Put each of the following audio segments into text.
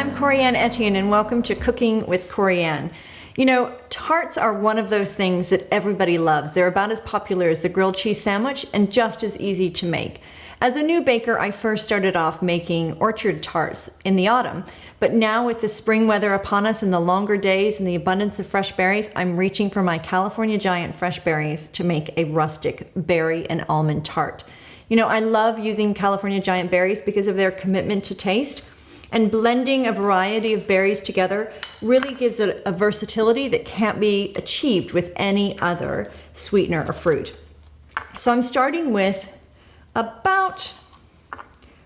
I'm Corianne Etienne and welcome to Cooking with Corianne. You know, tarts are one of those things that everybody loves. They're about as popular as the grilled cheese sandwich and just as easy to make. As a new baker, I first started off making orchard tarts in the autumn, but now with the spring weather upon us and the longer days and the abundance of fresh berries, I'm reaching for my California Giant fresh berries to make a rustic berry and almond tart. You know, I love using California Giant berries because of their commitment to taste. And blending a variety of berries together really gives it a versatility that can't be achieved with any other sweetener or fruit. So I'm starting with about,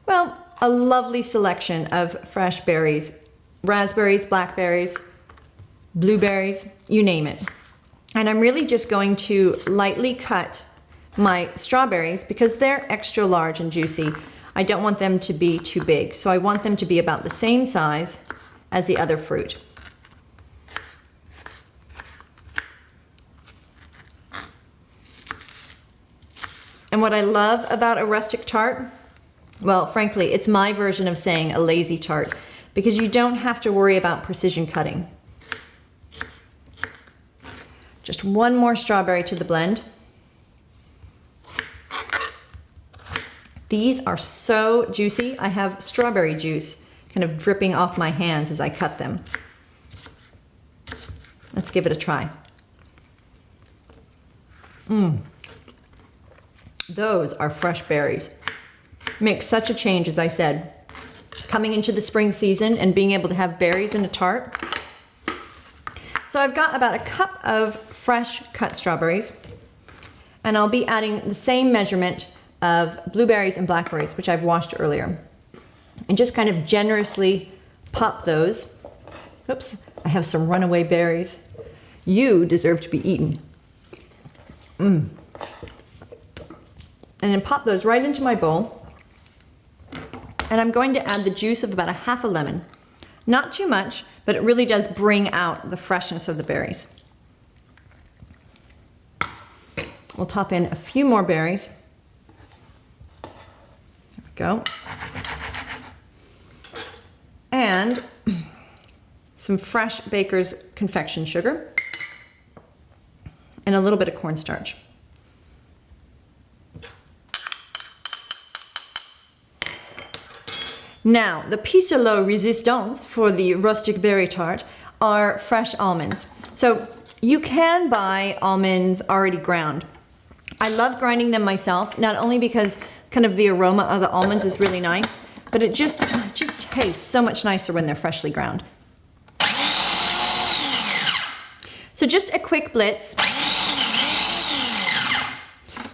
well, a lovely selection of fresh berries, raspberries, blackberries, blueberries, you name it. And I'm really just going to lightly cut my strawberries because they're extra large and juicy. I don't want them to be too big, so I want them to be about the same size as the other fruit. And what I love about a rustic tart, well, frankly, it's my version of saying a lazy tart because you don't have to worry about precision cutting. Just one more strawberry to the blend. These are so juicy. I have strawberry juice kind of dripping off my hands as I cut them. Let's give it a try. Those are fresh berries. Makes such a change, as I said. Coming into the spring season and being able to have berries in a tart. So I've got about a cup of fresh cut strawberries, and I'll be adding the same measurement of blueberries and blackberries, which I've washed earlier. And just kind of generously pop those. Oops, I have some runaway berries. You deserve to be eaten. And then pop those right into my bowl. And I'm going to add the juice of about a half a lemon. Not too much, but it really does bring out the freshness of the berries. We'll top in a few more berries. Go. And some fresh baker's confection sugar and a little bit of cornstarch. Now, the piece de la resistance for the rustic berry tart are fresh almonds. So you can buy almonds already ground. I love grinding them myself, not only because kind of the aroma of the almonds is really nice, but it just tastes so much nicer when they're freshly ground. So just a quick blitz.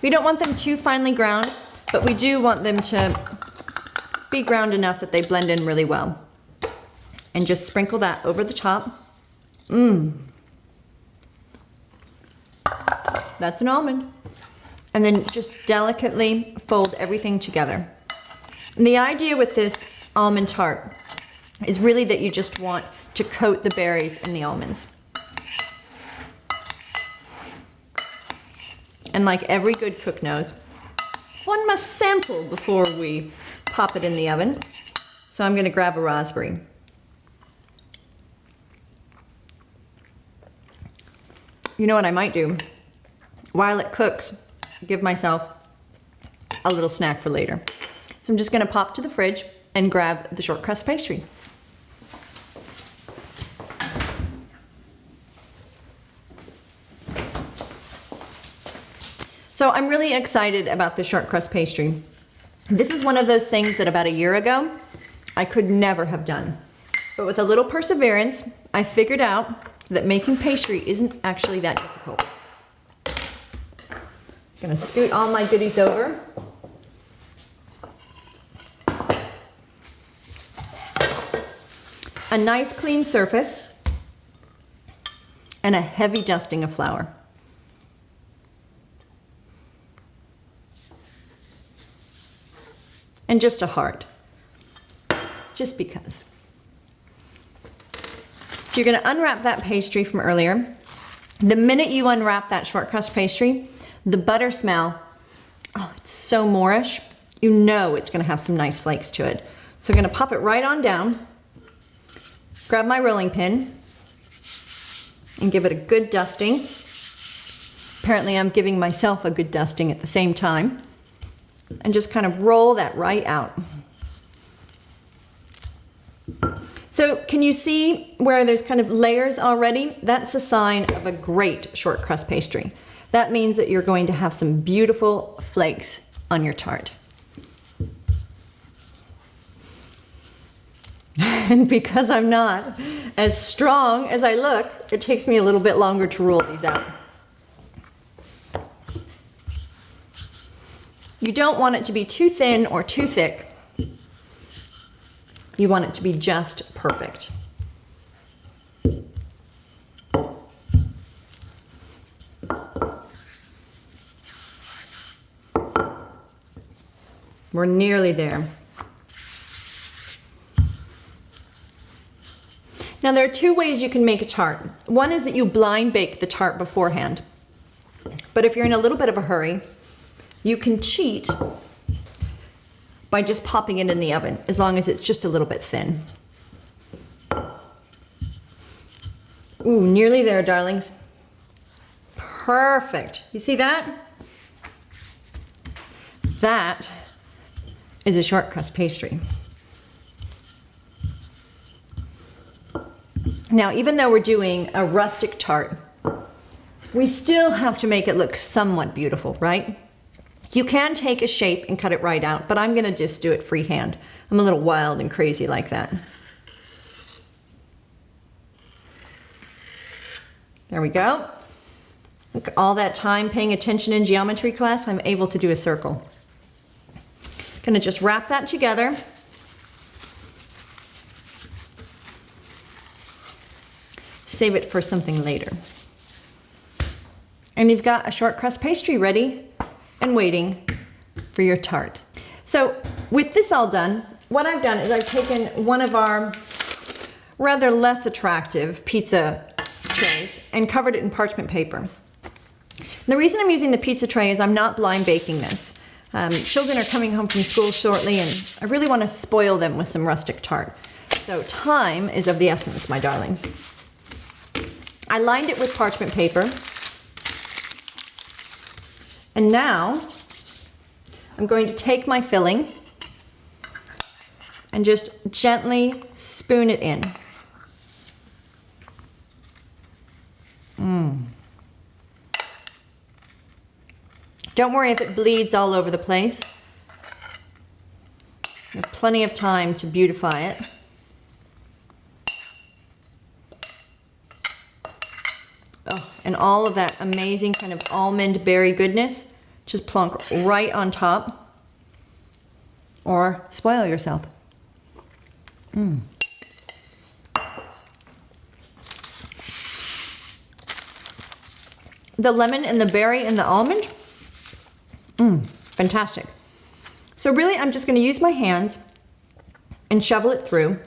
We don't want them too finely ground, but we do want them to be ground enough that they blend in really well. And just sprinkle that over the top. That's an almond. And then just delicately fold everything together. And the idea with this almond tart is really that you just want to coat the berries in the almonds. And like every good cook knows, one must sample before we pop it in the oven. So I'm gonna grab a raspberry. You know what I might do? While it cooks, give myself a little snack for later. So I'm just gonna pop to the fridge and grab the short crust pastry. So I'm really excited about the short crust pastry. This is one of those things that about a year ago, I could never have done. But with a little perseverance, I figured out that making pastry isn't actually that difficult. Gonna scoot all my goodies over. A nice clean surface and a heavy dusting of flour. And just a heart, just because. So you're gonna unwrap that pastry from earlier. The minute you unwrap that short crust pastry, the butter smell, oh, it's so Moorish. You know it's gonna have some nice flakes to it. So I'm gonna pop it right on down. grab my rolling pin and give it a good dusting. Apparently I'm giving myself a good dusting at the same time. And just kind of roll that right out. So can you see where there's kind of layers already? That's a sign of a great short crust pastry. That means that you're going to have some beautiful flakes on your tart. And because I'm not as strong as I look, it takes me a little bit longer to roll these out. You don't want it to be too thin or too thick. You want it to be just perfect. We're nearly there. Now there are two ways you can make a tart. One is that you blind bake the tart beforehand. But if you're in a little bit of a hurry, you can cheat by just popping it in the oven, as long as it's just a little bit thin. Ooh, nearly there, darlings. Perfect. You see that? That is a short crust pastry. Now, even though we're doing a rustic tart, we still have to make it look somewhat beautiful, right? You can take a shape and cut it right out, but I'm gonna just do it freehand. I'm a little wild and crazy like that. There we go. Look, all that time paying attention in geometry class, I'm able to do a circle. Gonna just wrap that together. Save it for something later. And you've got a short crust pastry ready and waiting for your tart. So with this all done, what I've done is I've taken one of our rather less attractive pizza trays and covered it in parchment paper. And the reason I'm using the pizza tray is I'm not blind baking this. Children are coming home from school shortly and I really want to spoil them with some rustic tart. So time is of the essence, my darlings. I lined it with parchment paper. And now I'm going to take my filling and just gently spoon it in. Don't worry if it bleeds all over the place. You have plenty of time to beautify it. Oh, and all of that amazing kind of almond berry goodness, just plunk right on top, or spoil yourself. The lemon and the berry and the almond, fantastic. So really, I'm just gonna use my hands and shovel it through.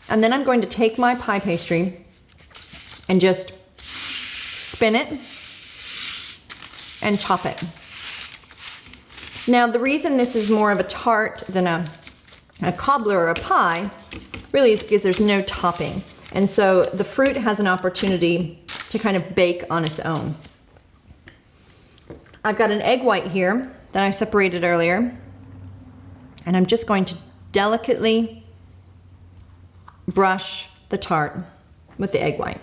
And then I'm going to take my pie pastry and just spin it and top it. Now, the reason this is more of a tart than a cobbler or a pie really is because there's no topping. And so the fruit has an opportunity to kind of bake on its own. I've got an egg white here that I separated earlier, and I'm just going to delicately brush the tart with the egg white.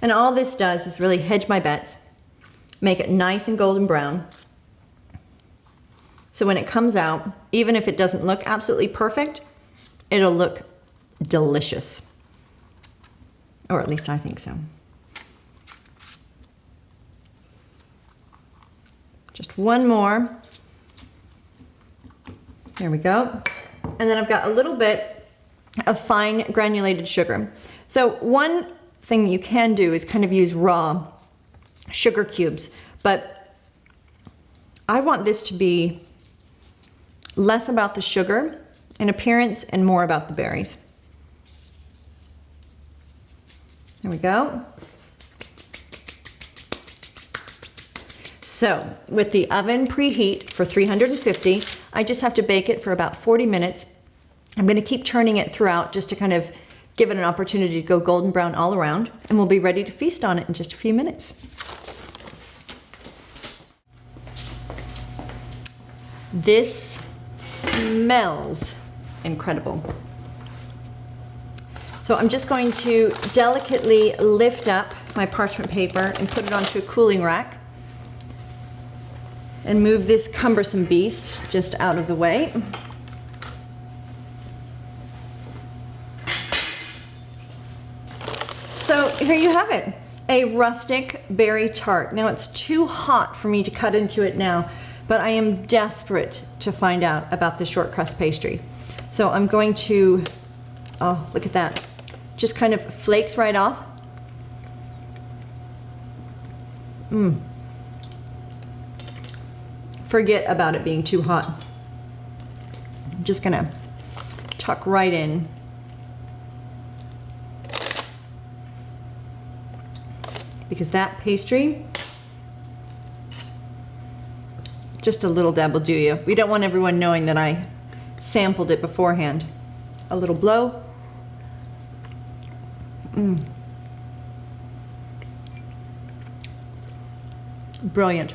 And all this does is really hedge my bets, make it nice and golden brown. So when it comes out, even if it doesn't look absolutely perfect, it'll look delicious. Or at least I think so. Just one more. There we go. And then I've got a little bit of fine granulated sugar. So one thing you can do is kind of use raw sugar cubes, but I want this to be less about the sugar in appearance and more about the berries. There we go. So with the oven preheat for 350, I just have to bake it for about 40 minutes I'm going to keep turning it throughout just to kind of give it an opportunity to go golden brown all around, and we'll be ready to feast on it in just a few minutes. This smells incredible. So I'm just going to delicately lift up my parchment paper and put it onto a cooling rack and move this cumbersome beast just out of the way. So here you have it, a rustic berry tart. Now it's too hot for me to cut into it now, but I am desperate to find out about the short crust pastry. So I'm going to, oh, look at that. Just kind of flakes right off. Forget about it being too hot. I'm just gonna tuck right in. Because that pastry, just a little dab will do you. We don't want everyone knowing that I sampled it beforehand. A little blow. Brilliant.